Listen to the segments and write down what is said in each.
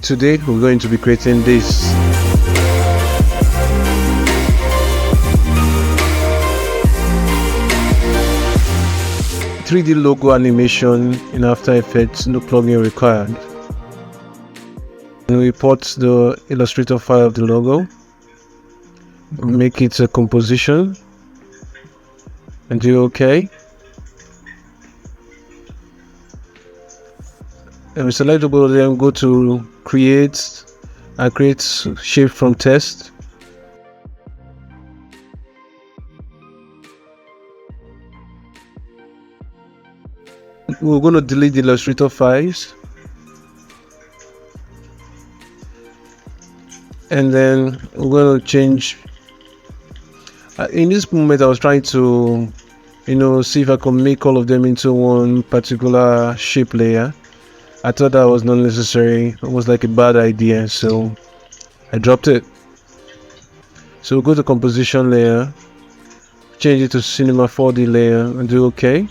Today we're going to be creating this. .3D logo animation in After Effects, no plugin required. And we import the Illustrator file of the logo, make it a composition, and do OK. And we select the both of them, go to create and create shape from test. We're going to delete the Illustrator files, and then we're going to change. In this moment I was trying to see if I could make all of them into one particular shape layer. I thought that was not necessary. It was like a bad idea, so I dropped it. So we'll go to composition layer, change it to cinema 4D layer, and do OK.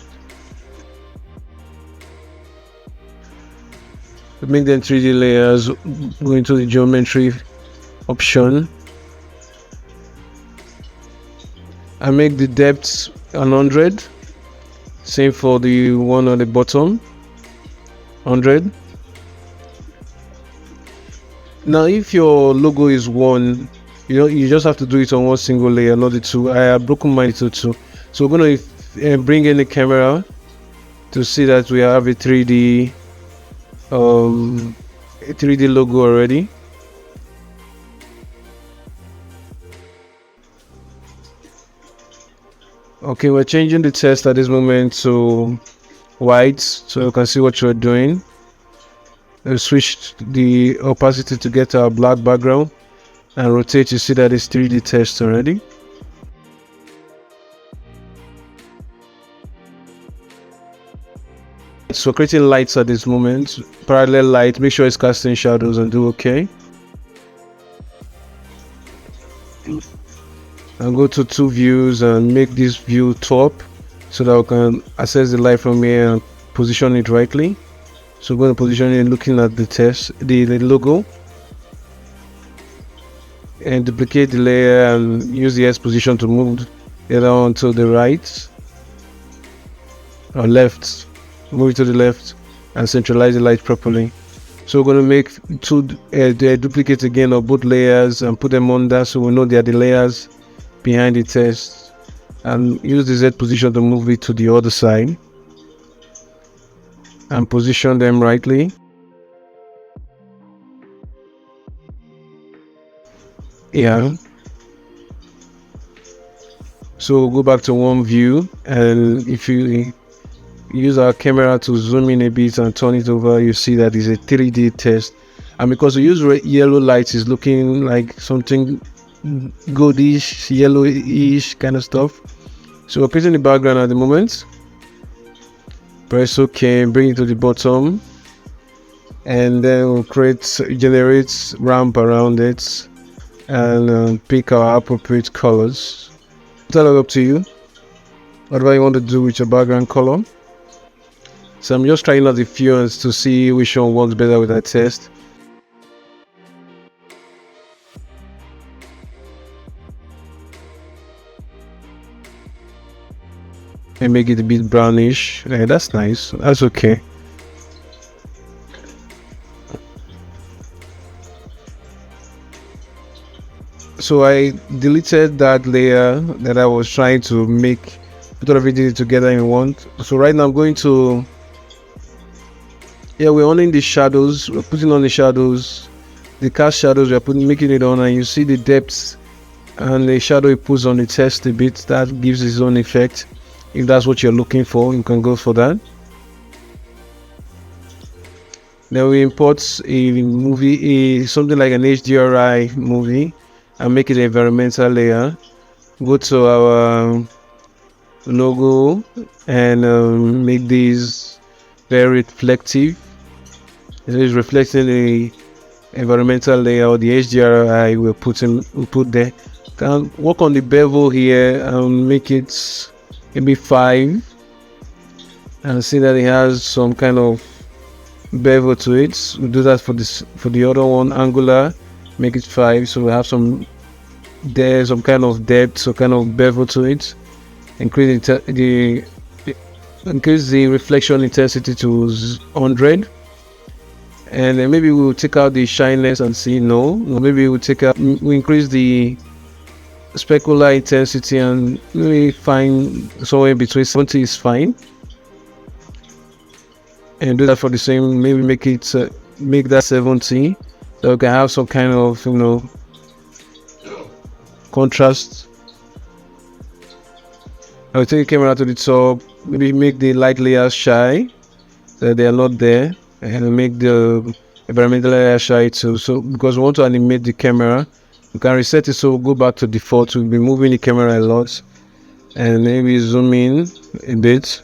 We make them 3D layers, go into the geometry option, and make the depth 100. Same for the one on the bottom. 100. Now if your logo is one, you just have to do it on one single layer, not the two. I have broken mine to two, so we're going to bring in the camera to see that we have a 3D logo already. Okay, we're changing the text at this moment to white so you can see what you're doing. We'll switch the opacity to get our black background and rotate. You see that it's 3D text already. So creating lights at this moment, parallel light, make sure it's casting shadows and do OK. And go to two views and make this view top so that we can access the light from here and position it rightly. So we're going to position it looking at the text, the logo, and duplicate the layer and use the S position to move the other one to the right or left. Move it to the left and centralize the light properly. So we're going to make two duplicates again of both layers and put them under so we know they are the layers behind the text, and use the Z position to move it to the other side and position them rightly. Yeah. So we'll go back to one view, and if you use our camera to zoom in a bit and turn it over, you see that it's a 3D text, and because we use yellow lights, it's looking like something goldish, yellowish kind of stuff. So we're creating the background at the moment. Press OK, bring it to the bottom, and then we'll generate ramp around it and pick our appropriate colors. It's all up to you whatever you want to do with your background color. So I'm just trying out the few to see which one works better with that test. And make it a bit brownish. Yeah, that's nice. That's okay. So I deleted that layer that I was trying to put everything together in one. So right now I'm going to, we're on the shadows. We're putting on the shadows, the cast shadows. We're making it on, and you see the depths and the shadow it puts on the text a bit. That gives its own effect. If that's what you're looking for, you can go for that. Then we import a movie, something like an HDRI movie, and make it an environmental layer. Go to our logo and make these very reflective. It is reflecting the environmental layer or the HDRI we'll put there. Can work on the bevel here and make it maybe 5, and see that it has some kind of bevel to it. We'll do that for this, for the other one, angular, make it 5, so we have some kind of depth, so kind of bevel to it. Increase increase the reflection intensity to 100, and then maybe we'll take out the shininess and see no. Maybe we increase the specular intensity and maybe find somewhere between 70 is fine, and do that for the same. Maybe make that 70, so we can have some kind of contrast. I'll take the camera to the top, maybe make the light layers shy so they are not there, and make the environmental layer shy too. So because we want to animate the camera, we can reset it, so we'll go back to default. We'll be moving the camera a lot, and maybe zoom in a bit.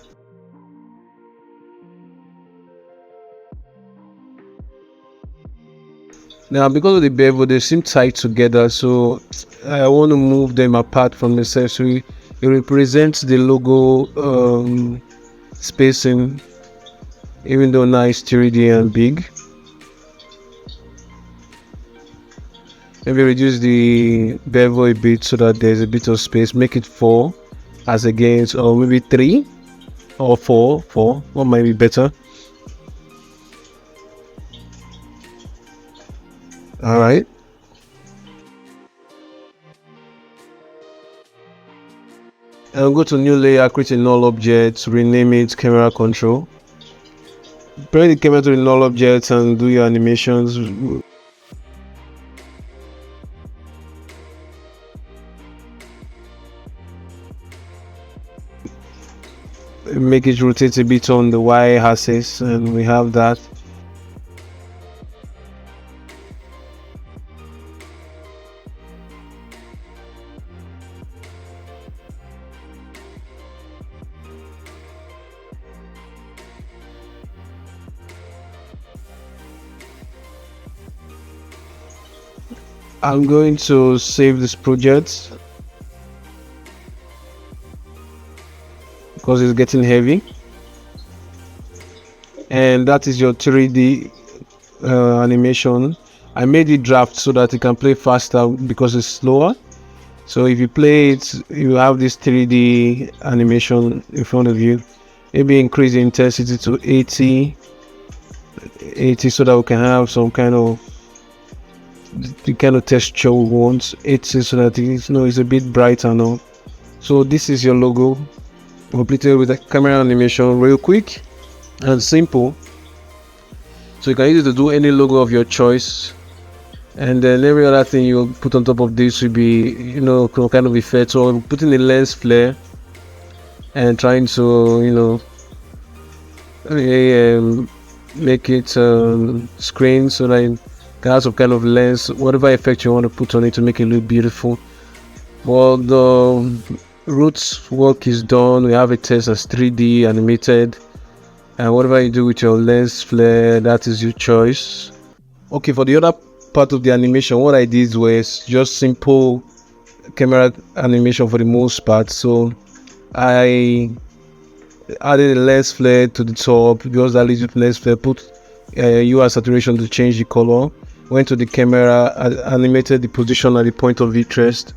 Now, because of the bevel, they seem tight together, so I want to move them apart from the accessory. It represents the logo spacing, even though now it's 3D and big. Maybe reduce the bevel a bit so that there's a bit of space. Make it 4 as against, or maybe 3 or 4. What might be better? All right. I'll go to new layer, create a null object, rename it camera control. Bring the camera to the null object and do your animations. Make it rotate a bit on the y-axis, and we have that. I'm going to save this project because it's getting heavy, and that is your 3D animation. I made it draft so that it can play faster because it's slower. So if you play it, you have this 3D animation in front of you. Maybe increase the intensity to 80 so that we can have some kind of the kind of texture we want. 80 so that it's a bit brighter now. So this is your logo completed with a camera animation, real quick and simple. So you can use it to do any logo of your choice, and then every other thing you'll put on top of this will be kind of effect. So putting the lens flare and trying to make it screen so that it can have some kind of lens, whatever effect you want to put on it to make it look beautiful. Well, the roots work is done. We have a test as 3D animated, and whatever you do with your lens flare, that is your choice. Okay, for the other part of the animation, what I did was just simple camera animation for the most part. So I added a lens flare to the top, because that leads with lens flare, put UI saturation to change the color, went to the camera, animated the position at the point of interest.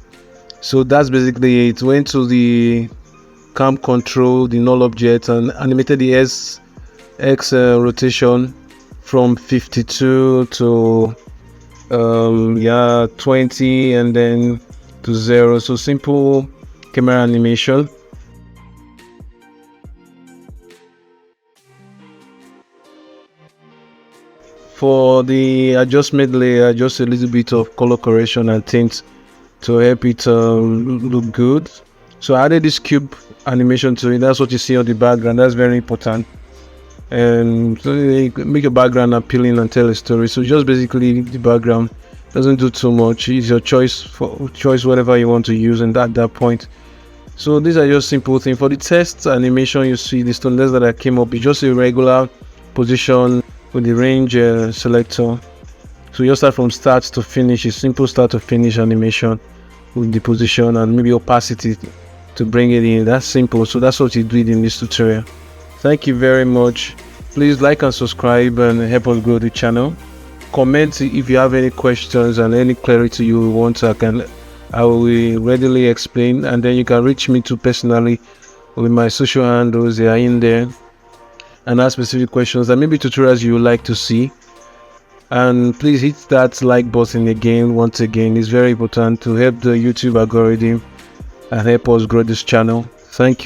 So that's basically it. Went to the cam control, the null object, and animated the X rotation from 52 to 20, and then to 0. So simple camera animation. For the adjustment layer, just a little bit of color correction and tint to help it look good. So I added this cube animation to it. That's what you see on the background. That's very important, and so make your background appealing and tell a story. So just basically the background doesn't do too much. It's your choice, whatever you want to use, and at that point. So these are just simple things. For the test animation, you see the stoneless that I came up with, just a regular position with the range selector. So you start from start to finish, a simple start to finish animation with the position and maybe opacity to bring it in. That's simple. So that's what you did in this tutorial. Thank you very much. Please like and subscribe and help us grow the channel. Comment if you have any questions and any clarity you want. I will readily explain, and then you can reach me too personally with my social handles. They are in there, and ask specific questions and maybe tutorials you would like to see. And please hit that like button again. Once again, it's very important to help the YouTube algorithm and help us grow this channel. Thank you.